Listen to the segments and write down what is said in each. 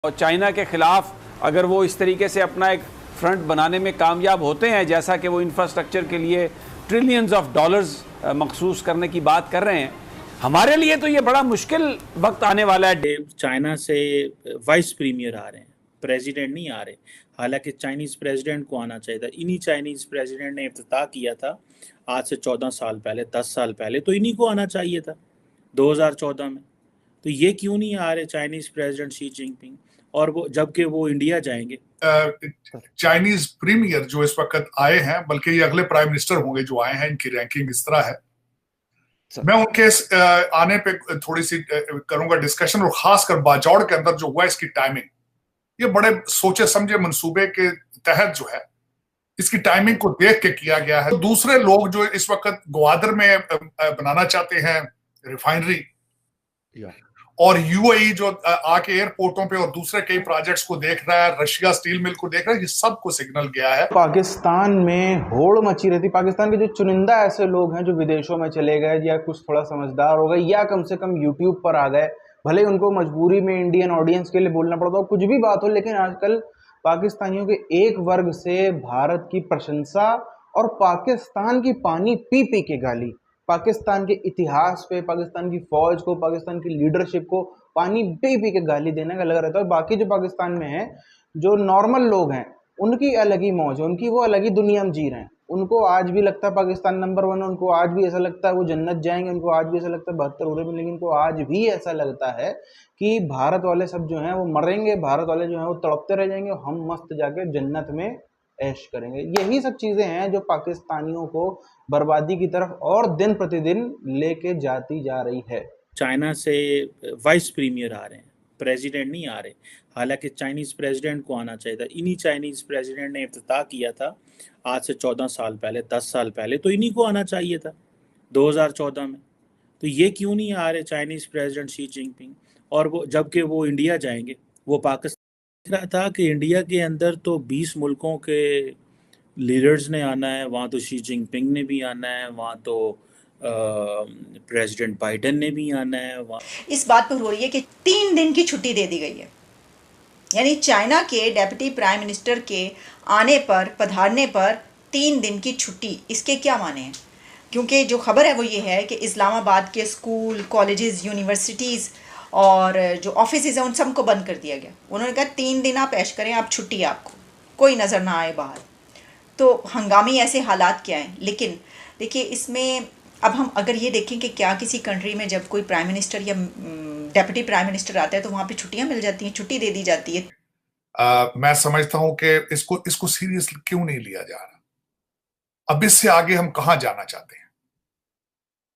और चाइना के खिलाफ अगर वो इस तरीके से अपना एक फ्रंट बनाने में कामयाब होते हैं, जैसा कि वो इंफ्रास्ट्रक्चर के लिए ट्रिलियंस ऑफ डॉलर्स मखसूस करने की बात कर रहे हैं, हमारे लिए तो ये बड़ा मुश्किल वक्त आने वाला है। चाइना से वाइस प्रीमियर आ रहे हैं, प्रेसिडेंट नहीं आ रहे। हालांकि चाइनीज़ प्रेसिडेंट को आना चाहिए था। इन्हीं चाइनीज़ प्रेसिडेंट ने इफ्तिताह किया था आज से 14 साल पहले, 10 साल पहले, तो इन्हीं को आना चाहिए था 2014 में। तो ये क्यों नहीं आ रहे चाइनीज़ प्रेसिडेंट शी जिनपिंग, और वो जबकि वो इंडिया जाएंगे। चाइनीज प्रीमियर जो इस वक्त आए हैं, बल्कि ये अगले प्राइम मिनिस्टर होंगे जो आए हैं, इनकी रैंकिंग इस तरह है। मैं उनके आने पे थोड़ी सी करूंगा डिस्कशन, और खासकर बाजौड़ के अंदर जो हुआ इसकी टाइमिंग, ये बड़े सोचे समझे मंसूबे के तहत जो है इसकी टाइमिंग को देख के किया गया है। दूसरे लोग जो इस वक्त ग्वादर में बनाना चाहते हैं रिफाइनरी, और यूएई जो आके एयरपोर्टों पे और दूसरे कई प्रोजेक्ट्स को देख रहा है, रशिया स्टील मिल को देख रहा है, ये सबको सिग्नल गया है। पाकिस्तान में होड़ मची रहती। पाकिस्तान के जो चुनिंदा ऐसे लोग हैं जो विदेशों में चले गए या कुछ थोड़ा समझदार हो गए या कम से कम यूट्यूब पर आ गए, भले उनको मजबूरी में इंडियन ऑडियंस के लिए बोलना पड़ता हो, कुछ भी बात हो, लेकिन आजकल पाकिस्तानियों के एक वर्ग से भारत की प्रशंसा और पाकिस्तान की पानी पी पी के गाली, पाकिस्तान के इतिहास पे, पाकिस्तान की फौज को, पाकिस्तान की लीडरशिप को पानी पी पी के गाली देने का लगा रहता है। और बाकी जो पाकिस्तान में है, जो नॉर्मल लोग हैं, उनकी अलग ही मौज है, उनकी वो अलग ही दुनिया में जी रहे हैं। उनको आज भी लगता है पाकिस्तान नंबर 1 है, उनको आज भी ऐसा लगता है वो जन्नत जाएंगे, उनको आज भी ऐसा लगता है 72 हो रहे हैं, लेकिन उनको आज भी ऐसा लगता है कि भारत वाले सब जो हैं वो मरेंगे, भारत वाले जो हैं वो तड़पते रह जाएंगे, हम मस्त जाके जन्नत में ऐश करेंगे। यही सब चीजें हैं जो पाकिस्तानियों को बर्बादी की तरफ और दिन प्रतिदिन लेके जाती जा रही है। चाइना से वाइस प्रीमियर आ रहे हैं, प्रेसिडेंट नहीं आ रहे। हालांकि चाइनीज़ प्रेसिडेंट को आना चाहिए था। इन्हीं चाइनीज़ प्रेसिडेंट ने इफ्तिताह किया था आज से 14 साल पहले, 10 साल पहले, तो इन्हीं को आना चाहिए था 2014 में। तो ये क्यों नहीं आ रहे चाइनीज़ प्रेसिडेंट शी जिनपिंग, और वो जबकि वो इंडिया जाएंगे। वो पाकिस्तान दिख रहा था कि इंडिया के अंदर तो 20 मुल्कों के लीडर्स ने आना है, वहाँ तो शी जिनपिंग ने भी आना है, वहाँ तो प्रेसिडेंट बाइडेन ने भी आना है। वहाँ इस बात पर हो रही है कि 3 दिन की छुट्टी दे दी गई है, यानी चाइना के डेप्यूटी प्राइम मिनिस्टर के आने पर, पधारने पर 3 दिन की छुट्टी। इसके क्या माने हैं? क्योंकि जो खबर है वो ये है कि इस्लामाबाद के स्कूल, कॉलेजेस, यूनिवर्सिटीज़ और जो ऑफिस हैं उन सबको बंद कर दिया गया। उन्होंने कहा 3 दिन आप ऐश करें, आप छुट्टी, आपको कोई नज़र ना आए बाहर। तो हंगामी ऐसे हालात क्या हैं। लेकिन देखिए, इसमें अब हम अगर ये देखें कि क्या किसी कंट्री में जब कोई प्राइम मिनिस्टर या डेप्यूटी प्राइम मिनिस्टर आता है तो वहाँ पे छुट्टियां मिल जाती हैं, छुट्टी दे दी जाती है। मैं समझता हूं कि इसको सीरियस क्यों नहीं लिया जा रहा। अब इससे आगे हम कहां जाना चाहते हैं?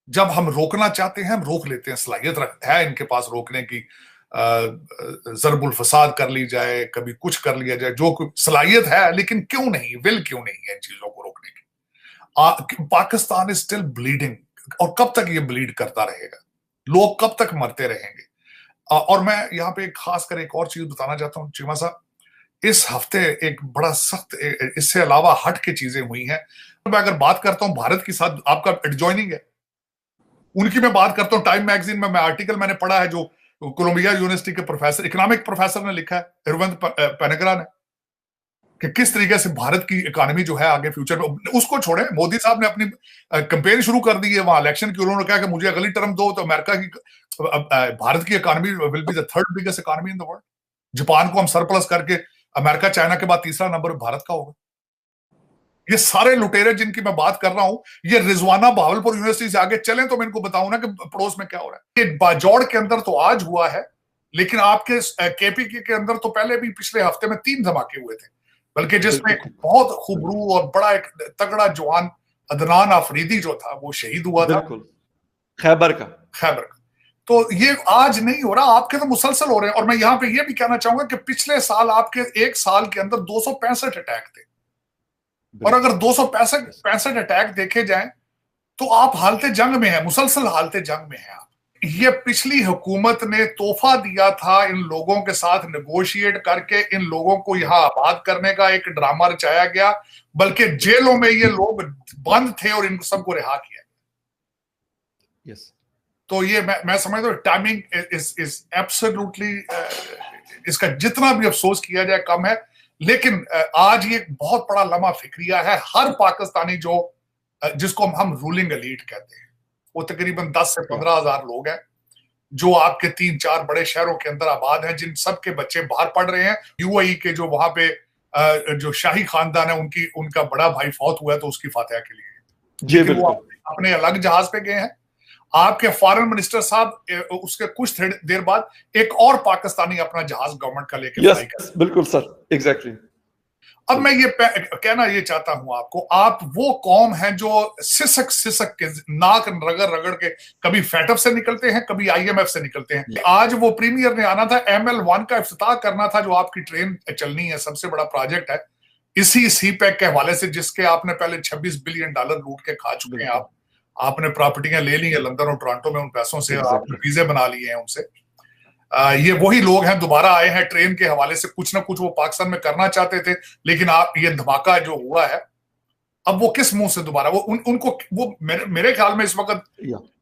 जब हम रोकना चाहते हैं हम रोक लेते हैं, सलाहियत है इनके पास रोकने की, जरबुल फसाद कर ली जाए, कभी कुछ कर लिया जाए, जो सलाहियत है, लेकिन क्यों नहीं, विल क्यों नहीं है इन चीजों को रोकने की। पाकिस्तान इज स्टिल ब्लीडिंग, और कब तक ये ब्लीड करता रहेगा? लोग कब तक मरते रहेंगे? और मैं यहाँ पे खास कर एक और चीज बताना चाहता हूँ चीमा साहब, इस हफ्ते एक बड़ा सख्त, इससे अलावा हट के चीजें हुई हैं। मैं अगर बात करता हूँ भारत के साथ, आपका एडजॉइनिंग है, उनकी मैं बात करता हूँ, टाइम मैगजीन में मैं आर्टिकल मैंने पढ़ा है जो कोलंबिया यूनिवर्सिटी के प्रोफेसर, इकोनॉमिक प्रोफेसर ने लिखा है, हिरवंत पेनेगरा ने, कि किस तरीके से भारत की इकोनॉमी जो है आगे फ्यूचर में, उसको छोड़े, मोदी साहब ने अपनी कैंपेन शुरू कर दी है वहां इलेक्शन की। उन्होंने कहा कि मुझे अगली टर्म दो तो अमेरिका की, भारत की economy will be the 3rd biggest economy in the world. Japan को हम सरप्लस करके, अमेरिका चाइना के बाद तीसरा नंबर भारत का होगा। ये सारे लुटेरे जिनकी मैं बात कर रहा हूं, ये रिजवाना भावलपुर यूनिवर्सिटी से आगे चलें तो मैं इनको बताऊं ना कि पड़ोस में क्या हो रहा है। ये बाजौड़ के अंदर तो आज हुआ है, लेकिन आपके केपी के अंदर तो पहले भी पिछले हफ्ते में 3 धमाके हुए थे, बल्कि जिसमें बहुत खूबरू और बड़ा एक तगड़ा जवान अदनान आफरीदी जो था वो शहीद हुआ था, खैबर का। तो ये आज नहीं हो रहा, आपके तो मुसलसल हो रहे हैं। और मैं यहां पे ये भी कहना चाहूंगा कि पिछले साल आपके एक साल के अंदर 265 अटैक थे, और अगर 265 अटैक देखे जाएं तो आप हालते जंग में हैं, मुसलसल हालते जंग में हैं आप। ये पिछली हुकूमत ने तोहफा दिया था इन लोगों के साथ नेगोशिएट करके, इन लोगों को यहां आबाद करने का एक ड्रामा रचाया गया, बल्कि जेलों में ये लोग बंद थे और इन सबको रिहा किया गया। तो ये मैं समझता हूँ टाइमिंग इज एब्सोल्युटली इसका जितना भी अफसोस किया जाए कम है। लेकिन आज ये बहुत बड़ा लम्हा फिक्रिया है। हर पाकिस्तानी जो जिसको हम रूलिंग एलीट कहते हैं, वो तकरीबन 10 से 15 हजार लोग हैं जो आपके 3-4 बड़े शहरों के अंदर आबाद हैं, जिन सबके बच्चे बाहर पढ़ रहे हैं। यूएई के जो वहां पे जो शाही खानदान है, उनका बड़ा भाई फौत हुआ है तो उसकी फातिहा के लिए वो अपने अलग जहाज पे गए हैं। आपके फॉरेन मिनिस्टर साहब उसके कुछ देर बाद एक और पाकिस्तानी अपना जहाज गवर्नमेंट का लेके फ्लाई कर। बिल्कुल सर, एग्जैक्टली। अब मैं ये कहना ये चाहता हूं आपको, आप वो कौम हैं जो सिसक के नाक रगड़ के कभी फैटफ से निकलते हैं, कभी आईएमएफ से निकलते हैं। आज वो प्रीमियर ने आना था, ML1 का इफ्तिताह करना था, जो आपकी ट्रेन चलनी है, सबसे बड़ा प्रोजेक्ट है इसी सीपैक के हवाले से, जिसके आपने पहले $26 बिलियन लूट के खा चुके हैं। आपने प्रॉपर्टियां ले ली है लंदन और टोरंटो में उन पैसों से, आपने वीजे बना लिए हैं उनसे। ये वही लोग हैं, दोबारा आए हैं ट्रेन के हवाले से। कुछ ना कुछ वो पाकिस्तान में करना चाहते थे, लेकिन आप ये धमाका जो हुआ है, अब वो किस मुंह से दोबारा उनको मेरे ख्याल में इस वक्त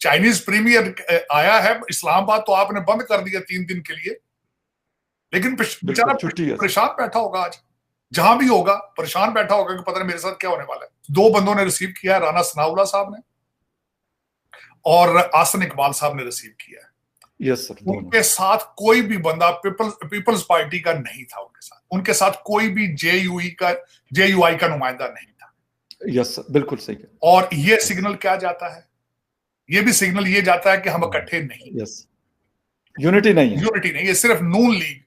चाइनीज प्रीमियर आया है इस्लामाबाद, तो आपने बंद कर दिया 3 दिन के लिए। लेकिन बेचारा परेशान बैठा होगा, आज जहां भी होगा परेशान बैठा होगा कि पता नहीं मेरे साथ क्या होने वाला है। 2 बंदों ने रिसीव किया है, राना सनाउल्लाह साहब ने और आसन इकबाल साहब ने रिसीव किया है। Yes sir. उनके साथ कोई भी बंदा पीपल्स पार्टी का नहीं था। उनके साथ कोई भी जेयूआई का नुमाइंदा नहीं था। यस सर, बिल्कुल सही है। और ये सिग्नल क्या जाता है? ये भी सिग्नल ये जाता है कि हम इकट्ठे नहीं। यस, यूनिटी नहीं है। यूनिटी नहीं, ये सिर्फ नून लीग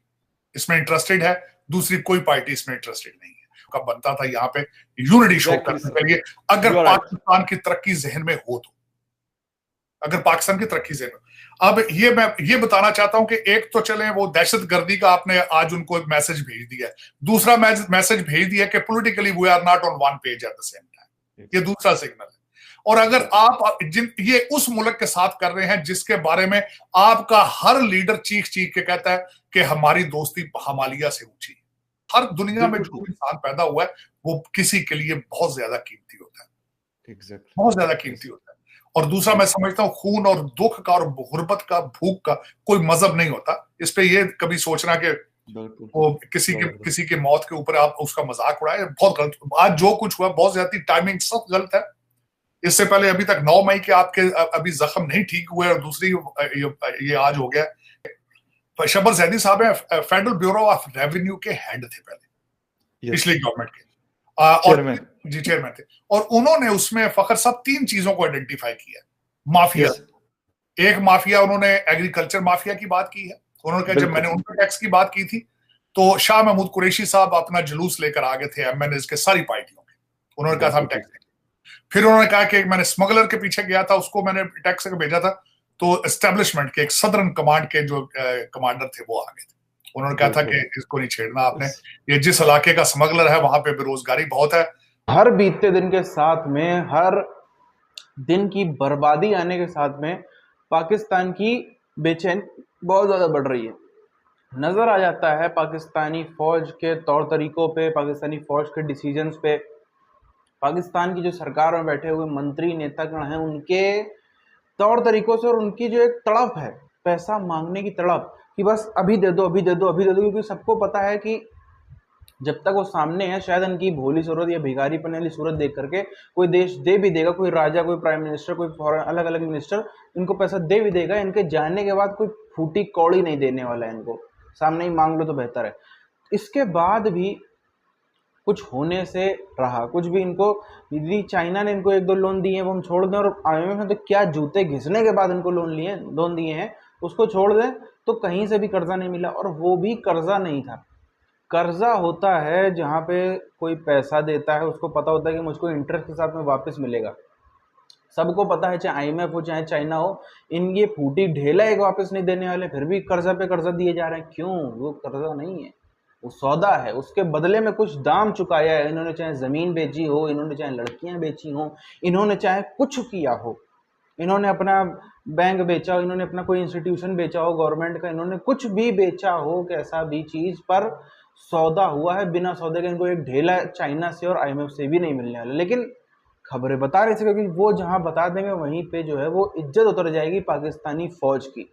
इसमें इंटरेस्टेड है, दूसरी कोई पार्टी इसमें इंटरेस्टेड नहीं है। का बनता था यहाँ पे यूनिटी शो करने के लिए, अगर पाकिस्तान की तरक्की जहन में हो तो। अगर पाकिस्तान की तरक्की जहन में, अब मैं ये बताना चाहता हूं कि एक तो चले वो दहशतगर्दी का आपने आज उनको मैसेज भेज दिया है, दूसरा मैसेज भेज दिया कि politically we are not on one page at the same time. ये दूसरा सिग्नल है। और अगर आप ये उस मुल्क के साथ कर रहे हैं जिसके बारे में आपका हर लीडर चीख के कहता है कि हमारी दोस्ती हिमालय से ऊंची है। हर दुनिया में जो इंसान पैदा हुआ है वो किसी के लिए बहुत ज्यादा कीमती होता है, बहुत ज्यादा कीमती होता है। और दूसरा मैं समझता हूँ खून और दुख का और गुर्बत का, भूख का कोई मजहब नहीं होता। इस पे ये कभी सोचना कि वो किसी के मौत के ऊपर आप उसका मजाक उड़ाए, बहुत गलत। आज जो कुछ हुआ बहुत ज्यादा टाइमिंग सब गलत है। इससे पहले अभी तक 9 मई के आपके अभी जख्म नहीं ठीक हुए, और दूसरी ये आज हो गया। शबर जैदी साहब है फेडरल ब्यूरो ऑफ रेवेन्यू के हेड थे पहले, पिछली गवर्नमेंट के, और जी चेयरमैन थे। और उन्होंने उसमें फखर साहब 3 चीजों को आइडेंटिफाई किया। माफिया, एक माफिया उन्होंने एग्रीकल्चर माफिया की बात की है। उन्होंने कहा जब मैंने उनके टैक्स की बात की थी तो शाह महमूद कुरैशी साहब अपना जुलूस लेकर आ गए थे एमएनएस के सारी पार्टियों के। उन्होंने कहा था हम टैक्स देंगे। फिर उन्होंने कहा कि मैंने स्मगलर के पीछे गया था, उसको मैंने टैक्स का भेजा था, तो एस्टेब्लिशमेंट के एक सदर्न कमांड के जो कमांडर थे वो आ गए थे। उन्होंने कहा था कि इसको नहीं छेड़ना आपने, ये जिस इलाके का स्मगलर है वहां पे बेरोजगारी बहुत है। हर बीतते दिन के साथ में, हर दिन की बर्बादी आने के साथ में पाकिस्तान की बेचैन बहुत ज़्यादा बढ़ रही है। नज़र आ जाता है पाकिस्तानी फ़ौज के तौर तरीक़ों पे, पाकिस्तानी फ़ौज के डिसीजंस पे, पाकिस्तान की जो सरकार में बैठे हुए मंत्री नेतागण हैं उनके तौर तरीक़ों से, और उनकी जो एक तड़प है पैसा मांगने की तड़प कि बस अभी दे दो, अभी दे दो, अभी दे दो, क्योंकि सबको पता है कि जब तक वो सामने है शायद इनकी भोली सूरत या भिखारी पने वाली सूरत देख करके कोई देश दे भी देगा, कोई राजा, कोई प्राइम मिनिस्टर, कोई फॉरेन अलग अलग मिनिस्टर इनको पैसा दे भी देगा। इनके जाने के बाद कोई फूटी कौड़ी नहीं देने वाला है इनको, सामने ही मांग लो तो बेहतर है। इसके बाद भी कुछ होने से रहा, कुछ भी इनको, यदि चाइना ने इनको 1-2 लोन दिए हैं वो हम छोड़ दें, और IMF ने तो क्या जूते घिसने के बाद इनको लोन दिए हैं उसको छोड़ दें, तो कहीं से भी कर्जा नहीं मिला। और वो भी कर्जा नहीं था। कर्जा होता है जहाँ पे कोई पैसा देता है उसको पता होता है कि मुझको इंटरेस्ट के साथ में वापस मिलेगा। सबको पता है, चाहे IMF हो चाहे चाइना हो, इन ये फूटी ढेला एक वापस नहीं देने वाले, फिर भी कर्जा पे कर्जा दिए जा रहे हैं। क्यों? वो कर्जा नहीं है, वो सौदा है। उसके बदले में कुछ दाम चुकाया है इन्होंने, चाहे ज़मीन बेची हो, इन्होंने चाहे लड़कियां बेची हो, इन्होंने चाहे कुछ किया हो, इन्होंने अपना बैंक बेचा हो, इन्होंने अपना कोई इंस्टीट्यूशन बेचा हो गवर्नमेंट का, इन्होंने कुछ भी बेचा हो, कैसा भी चीज़ पर सौदा हुआ है। बिना सौदे के इनको एक ढेला चाइना से और IMF से भी नहीं मिलने वाला। लेकिन खबरें बता रही थी, क्योंकि वो जहां बता देंगे वहीं पे जो है वो इज्जत उतर जाएगी पाकिस्तानी फौज की।